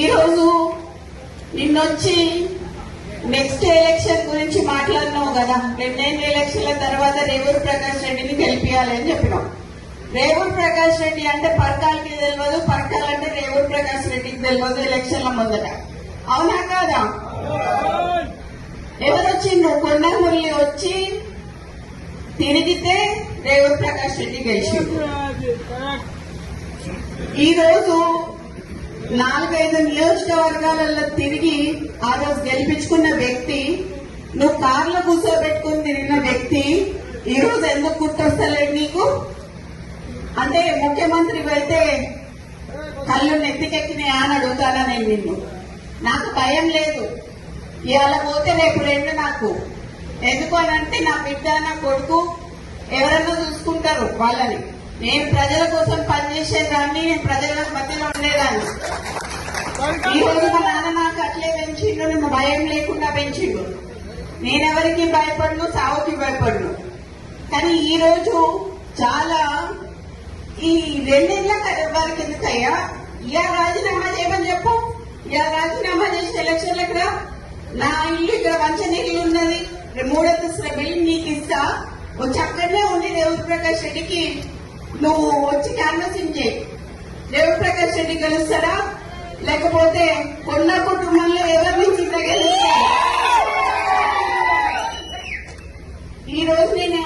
ఈరోజు నిన్నొచ్చి next election గురించి మాట్లాడినావు కదా. 2 ఎలక్షన్ల తర్వాత రేవూరు ప్రకాష్ రెడ్డిని గెలిపియాలి అని చెప్పినావు. రేవూరు ప్రకాష్ రెడ్డి అంటే పరకాలకి తెలియదు, పరకాలంటే రేవూరు ప్రకాష్ రెడ్డికి తెలియదు ఎలక్షన్ల ముందట. అవునా కాదా? ఎవరొచ్చిండ్రు? కొండ మురళి వచ్చి తిరిగితే రేవూరు ప్రకాష్ రెడ్డి గెలిచిండు. ఈ రోజు 4-5 నియోజకవర్గాలలో తిరిగి ఆ రోజు గెలిపించుకున్న వ్యక్తి, నువ్వు కార్లో కూర్చోబెట్టుకుని తిరిగిన వ్యక్తి ఈ రోజు ఎందుకు గుర్తొస్తలేడు నీకు? అంటే ముఖ్యమంత్రి అయితే కళ్ళు నెత్తికెక్కినాయా అని అడుగుతానా నేను నిన్ను? నాకు భయం లేదు. ఇవాళ పోతే రేపు 2 నాకు. ఎందుకు అని అంటే నా బిడ్డ నా కొడుకు ఎవరన్నా చూసుకుంటారు వాళ్ళని. నేను ప్రజల కోసం పనిచేసేదాన్ని, నేను ప్రజల మధ్యలో ఉండేదాన్ని. ఈ రోజు మా నాన్న నాకు అట్లే పెంచిండు, నన్ను భయం లేకుండా పెంచిండు. నేనెవరికి భయపడను, సావుకి భయపడను. కానీ ఈ రోజు చాలా ఈ 2 ఏళ్ల వారికి ఎందుకయ్యా ఇలా రాజీనామా చేయమని చెప్పు. ఇలా రాజీనామా చేసి ఎలక్షన్లకు రా. నా ఇల్లు ఇక్కడ వంచనీళ్ళు ఉన్నది, 3 అంతస్తుల బిల్డింగ్ నీకు ఇస్తా. వచ్చి అక్కడనే ఉండి రేవూరు ప్రకాష్ రెడ్డికి నువ్వు వచ్చి క్యాన్వసింగ్ చేయి. రేవూరు ప్రకాష్ రెడ్డి గెలుస్తారా, లేకపోతే కొన్న కుటుంబంలో ఎవరి నుంచి గెలుస్తారా? ఈ రోజు నేను